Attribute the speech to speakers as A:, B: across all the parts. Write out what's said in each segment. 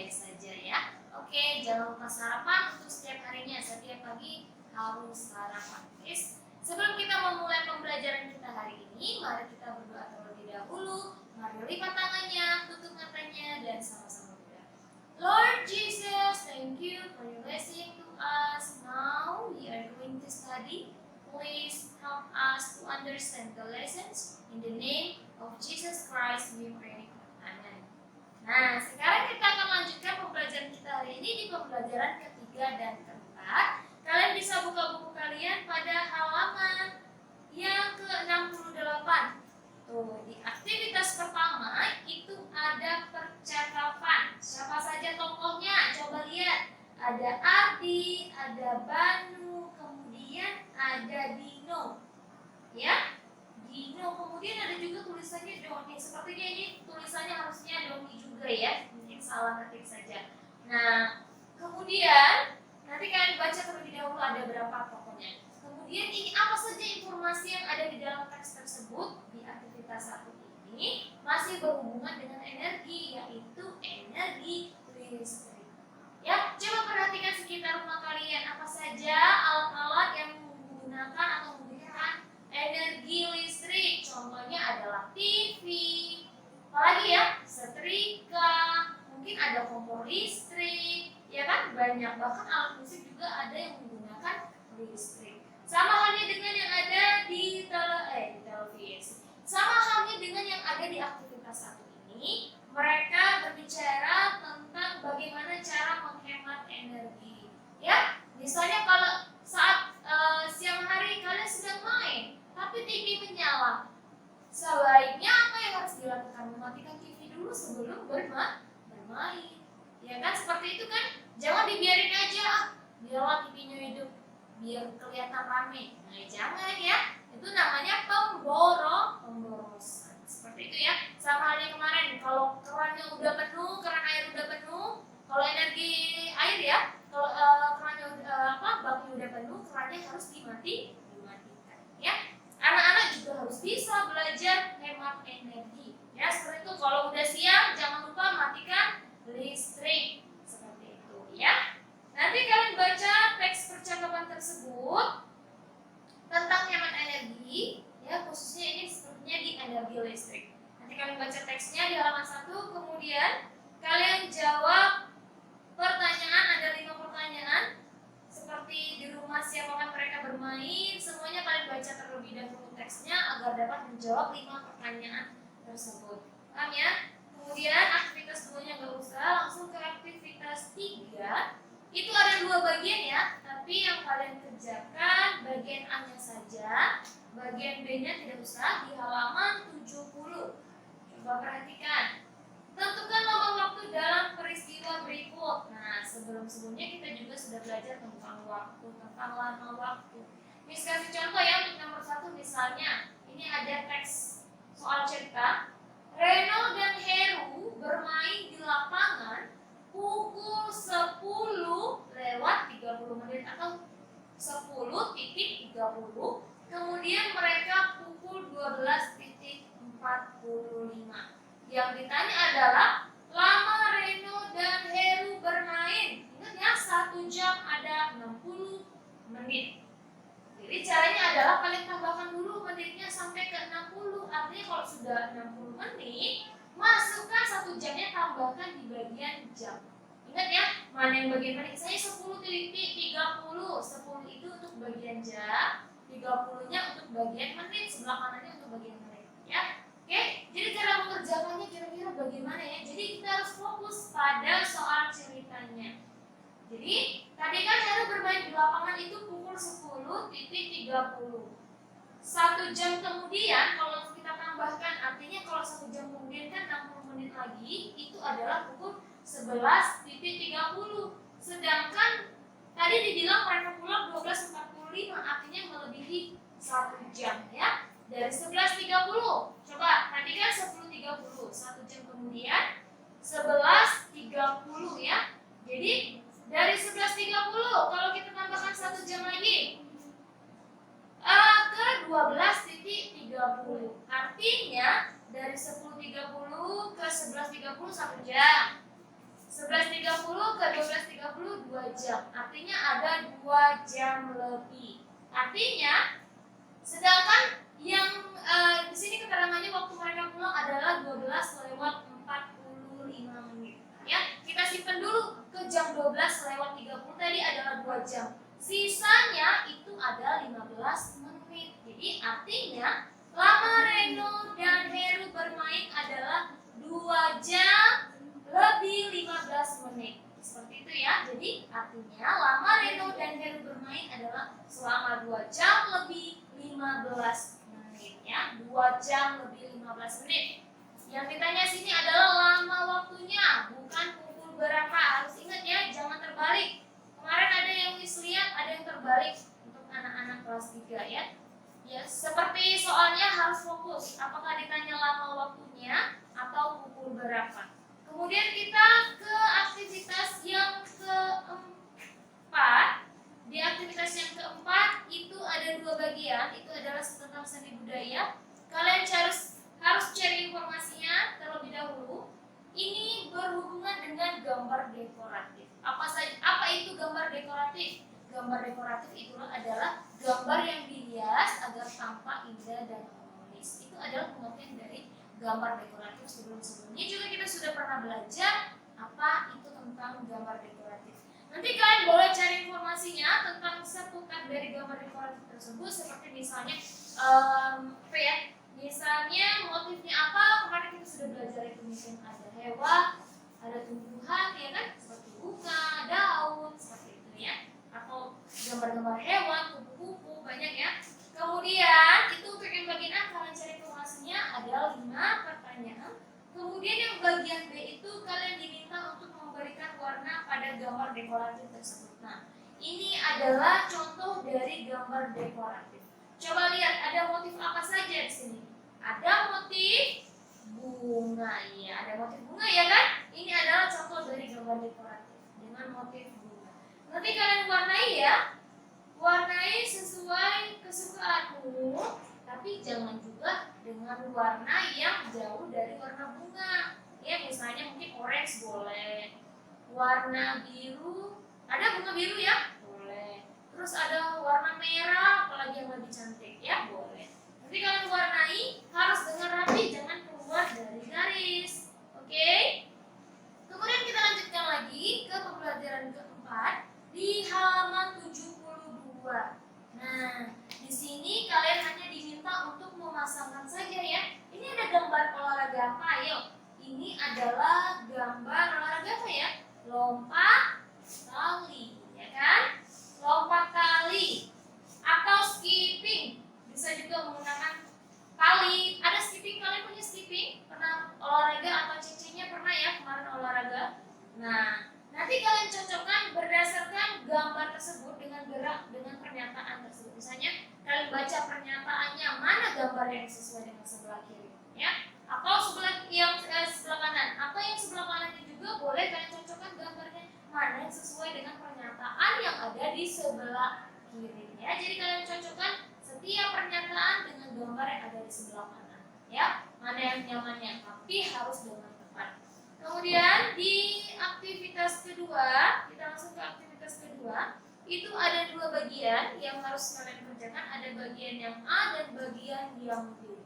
A: baik-baik saja ya. Oke, jangan lupa sarapan untuk setiap harinya. Setiap pagi harus sarapan. Sebelum kita memulai pembelajaran kita hari ini, mari kita berdoa terlebih dahulu. Mari lipat tangannya, tutup matanya, dan sama-sama berdoa. Lord Jesus, thank you for your blessing to us. Now we are going to study. Please help us to understand the lessons. In the name of Jesus Christ we pray. Amen. Nah, sekarang kita akan lanjutkan pembelajaran kita hari ini di pembelajaran ketiga dan keempat. Kalian bisa buka buku kalian pada halaman yang ke-68. Tuh, di aktivitas pertama itu ada percakapan. Siapa saja tokohnya? Coba lihat. Ada Ardi, ada Banu, kemudian ada Dino. Ya, Dino. Kemudian ada juga tulisannya Doni. Sepertinya ini tulisannya harusnya Doni juga ya. Mungkin salah ketik saja. Nah, kemudian nanti kalian baca terlebih dahulu ada berapa tokohnya. Kemudian ini apa saja informasi yang ada di dalam teks tersebut. Di aktivitas satu ini masih berhubungan dengan energi, yaitu energi listrik. Ya, coba perhatikan sekitar rumah kalian apa saja alat-alat yang menggunakan atau memberikan energi listrik. Contohnya adalah TV, apalagi ya, setrika, mungkin ada kompor listrik, ya kan, banyak. Bahkan alat musik juga ada yang menggunakan listrik. Sama halnya dengan yang ada di televisi. Sama halnya dengan yang ada di aktivitas satu ini, mereka berbicara tentang bagaimana cara menghemat energi. Ya, misalnya kalau saat siang hari kalian sedang main, tapi TV menyala, sebaiknya apa yang harus dilakukan? Mematikan TV dulu sebelum bermain. Ya kan, seperti itu kan? Jangan dibiarin aja, biarlah TV-nya hidup, biar kelihatan rame. Nah, jangan ya. Itu namanya pemborosan. Seperti itu ya. Sama halnya kemarin, kalau kerannya udah penuh, keran air udah penuh, kalau energi air ya, kalau kerannya baknya udah penuh, kerannya harus dimatikan. Ya. Anak-anak juga harus bisa belajar hemat energi. Ya, seperti itu. Kalau udah siang, jangan lupa matikan listrik. Seperti itu ya. Nanti kalian baca teks percakapan tersebut tentang hemat energi, ya, khususnya ini sepertinya di energi listrik. Nanti kalian baca teksnya di halaman 1, kemudian kalian jawab pertanyaan, ada 5 pertanyaan. Seperti di rumah siapakah mereka bermain, semuanya kalian baca terlebih dahulu teksnya agar dapat menjawab 5 pertanyaan tersebut. Paham ya? Kemudian aktivitas 2-nya gak usah, langsung ke aktivitas 3. Itu ada 2 bagian ya, tapi yang kalian kerjakan bagian A-nya saja, bagian B-nya tidak usah, di halaman 70. Coba perhatikan. Tentukan lama waktu dalam peristiwa berikut. Nah, sebelum-sebelumnya kita juga sudah belajar tentang waktu, tentang lama waktu. Miss kasih contoh ya untuk nomor 1 misalnya. Ini ada teks soal cerita. Reno dan Heru bermain di lapangan pukul 10:30 atau 10:30. Kemudian mereka pukul 12:45. Yang ditanya adalah lama Reno dan Heru bermain. Ingat ya, 1 jam ada 60 menit. Jadi caranya adalah kalian tambahkan dulu menitnya sampai ke 60. Artinya kalau sudah 60 menit, masukkan 1 jamnya, tambahkan di bagian jam. Ingat ya, mana yang bagian menit? Saya 10:30. 10 itu untuk bagian jam, 30-nya untuk bagian menit, sebelah kanannya untuk bagian menit. Ya, oke. Jadi cara mengerjakannya kira-kira bagaimana ya? Jadi kita harus fokus pada soal ceritanya. Jadi tadi kan Heru bermain di lapangan itu pukul 10:30. 1 jam kemudian kalau kita tambahkan, artinya kalau 1 jam kemudian kan 60 menit lagi, itu adalah pukul 11:30. Sedangkan tadi dibilang mereka pulang 12:45, artinya melebihi 1 jam ya. Dari 11:30, coba perhatikan 10:30, 1 jam kemudian 11:30 ya. Jadi dari 11:30 kalau kita tambahkan 1 jam lagi ke 12:30. Artinya dari 10:30 ke 11:30 1 jam. 11.30 ke 12.30 2 jam. Artinya ada 2 jam lebih. Artinya sedangkan yang di sini keterangannya waktu mereka pulang adalah 12:45 menit. Ya, kita simpan dulu ke jam 12:30 tadi adalah 2 jam. Sisanya itu ada 15 menit. Jadi artinya lama Reno dan Heru bermain adalah 2 jam lebih 15 menit. Seperti itu ya. Jadi artinya lama Reno dan Heru bermain adalah selama 2 jam lebih 15 menit ya. 2 jam lebih 15 menit. Yang ditanya sini adalah lama waktunya, bukan pukul berapa. Harus ingat ya, jangan terbalik. Kemarin ada yang lihat, ada yang terbalik untuk anak-anak kelas 3 ya. Ya, seperti soalnya harus fokus. Apakah ditanya lama waktunya atau pukul berapa? Kemudian kita ke aktivitas yang keempat. Di aktivitas yang keempat itu ada 2 bagian. Itu adalah tentang seni budaya. Kalian harus cari informasinya terlebih dahulu. Ini berhubungan dengan gambar dekoratif. Apa itu gambar dekoratif? Gambar dekoratif itu adalah gambar yang dihias agar tampak indah dan harmonis. Itu adalah pengertian dari gambar dekoratif. Sebelumnya juga kita sudah pernah belajar apa itu tentang gambar dekoratif. Nanti kalian boleh cari informasinya tentang seputar dari gambar dekoratif tersebut, seperti misalnya misalnya motifnya apa. Kemarin kita sudah belajar itu, mungkin ada hewan, ada tumbuhan ya kan, seperti bunga, daun, seperti itu ya, atau gambar-gambar hewan, kupu-kupu, banyak ya. Kemudian itu untuk yang bagian A kalian cari informasinya ada 5 pertanyaan. Kemudian yang bagian B itu kalian diminta untuk memberikan warna pada gambar dekoratif tersebut. Nah, ini adalah contoh dari gambar dekoratif. Coba lihat ada motif apa saja di sini. Ada motif bunga, ya, ada motif bunga ya kan? Ini adalah contoh dari gambar dekoratif dengan motif bunga. Nanti kalian warnai ya, warnai sesuai kesukaanmu, tapi jangan juga dengan warna yang jauh dari warna bunga. Ya, misalnya mungkin orange boleh, warna biru, ada bunga biru ya, boleh. Terus ada warna merah, apalagi yang lebih cantik ya, boleh. Nanti kalian warnai harus dengan rapi, jangan keluar dari garis. Oke? Kemudian kita lanjutkan lagi ke pembelajaran keempat di halaman 72. Nah, di sini kalian hanya diminta untuk memasangkan saja ya. Ini ada gambar olahraga apa? Ayo. Ini adalah gambar olahraga apa ya? Lompat tali, ya kan? Lompat tali atau skipping. Bisa juga menggunakan tali. Ada skipping, kalian punya skipping? Pernah olahraga atau cicinya pernah ya kemarin olahraga? Nah, nanti kalian cocokkan berdasarkan gambar tersebut dengan gerak dengan pernyataan tersebut. Misalnya kalian baca pernyataannya, mana gambar yang sesuai dengan sebelah kiri, ya? Atau sebelah kanan, atau yang sebelah kanannya juga boleh kalian cocokkan gambarnya mana yang sesuai dengan pernyataan yang ada di sebelah kiri, ya. Jadi kalian cocokkan setiap pernyataan dengan gambar yang ada di sebelah kanan, ya. Mana yang nyamannya, tapi harus dengan tepat. Kemudian di aktivitas kedua, kita langsung ke aktivitas kedua. Itu ada 2 bagian yang harus kalian kerjakan. Ada bagian yang A dan bagian yang B.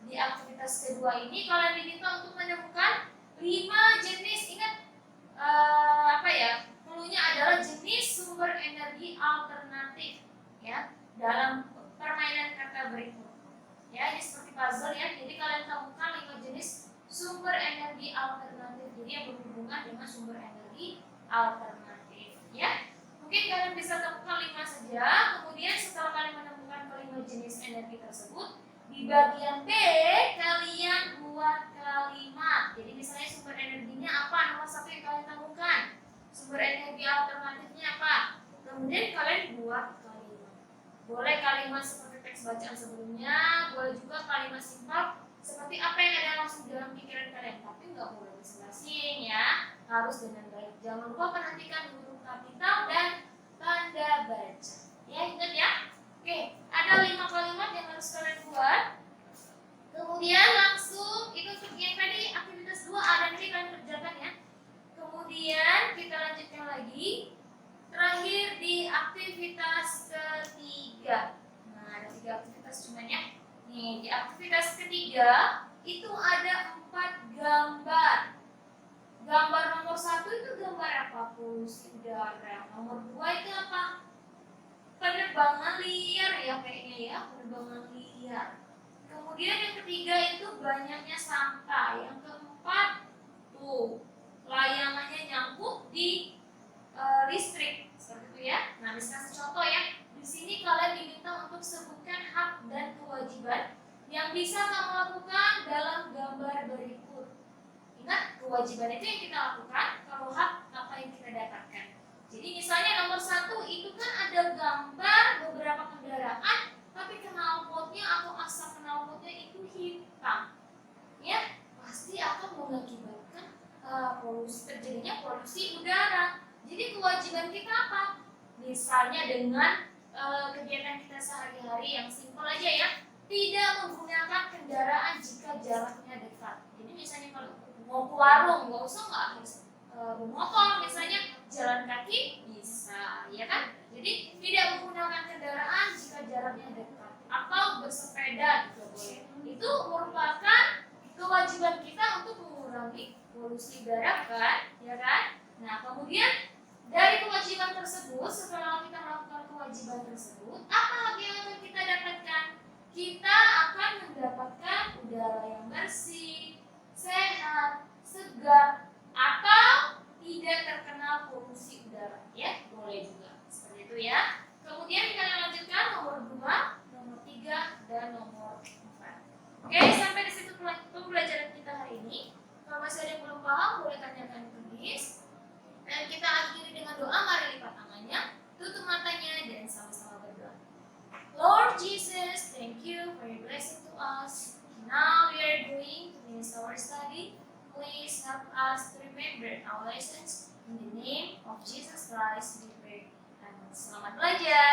A: Di aktivitas kedua ini kalian diminta untuk menemukan 5 jenis. Ingat Cluenya adalah jenis sumber energi alternatif, ya, dalam permainan kata berikut. Ya, ini seperti puzzle ya. Jadi kalian temukan 5 jenis sumber energi alternatif. Jadi yang berhubungan dengan sumber energi alternatif, ya. Mungkin kalian bisa temukan 5 saja. Kemudian setelah kalian menemukan kelima jenis energi tersebut, di bagian B kalian buat kalimat. Jadi misalnya sumber energinya apa? Nomor 1 yang kalian temukan. Sumber energi alternatifnya apa? Kemudian kalian buat kalimat. Boleh kalimat seperti teks bacaan sebelumnya, boleh juga kalimat simpel seperti apa yang ada langsung dalam pikiran kalian, tapi nggak boleh basa-basi ya, harus dengan baik. Jangan lupa perhatikan huruf kapital dan tanda baca. Ya, ingat ya. Oke, ada 5 kalimat yang harus kalian buat. Kemudian langsung itu untuk yang tadi aktivitas 2 ada, nanti kalian kerjakan ya. Kemudian polusi udara. Nomor 2 itu apa? Penerbangan liar ya kayaknya ya, penerbangan liar. Kemudian yang ketiga itu banyaknya sampah. Yang keempat tuh layangannya nyangkut di listrik seperti itu ya. Nah, bisa kasih contoh ya. Di sini kalian diminta untuk sebutkan hak dan kewajiban yang bisa kamu lakukan dalam gambar berikut. Ingat, kewajiban itu yang kita lakukan, kalau hak apa yang kita dapatkan. Jadi misalnya nomor 1 itu kan ada gambar beberapa kendaraan, tapi knalpotnya atau asap knalpotnya itu hitam. Ya, pasti akan mengakibatkan terjadinya polusi udara. Jadi kewajiban kita apa? Misalnya dengan kegiatan kita sehari-hari yang simpel aja ya, tidak menggunakan kendaraan jika jaraknya dekat. Jadi misalnya kalau mau ke warung, nggak harus bermotor, misalnya jalan kaki bisa, ya kan? Jadi tidak menggunakan kendaraan jika jaraknya dekat, atau bersepeda juga boleh. Itu merupakan kewajiban kita untuk mengurangi polusi udara kan, ya kan? Nah, kemudian dari kewajiban tersebut, setelah kita melakukan kewajiban tersebut, apa lagi yang akan kita dapatkan? Kita akan mendapatkan udara yang bersih, sehat, segar, atau tidak terkena polusi udara, ya boleh juga seperti itu ya. Kemudian kita lanjutkan nomor 2, nomor 3, dan nomor 4. Oke, sampai di situ pembelajaran kita hari ini. Kalau masih ada yang belum paham, boleh tanyakan ke Miss. Dan kita akhiri dengan doa. Mari lipat tangannya, tutup matanya, dan sama-sama berdoa. Lord Jesus, thank you for your blessing to us. Now we are going to finish our study. Please help us to remember our lessons. In the name of Jesus Christ we pray. Amin. Selamat belajar.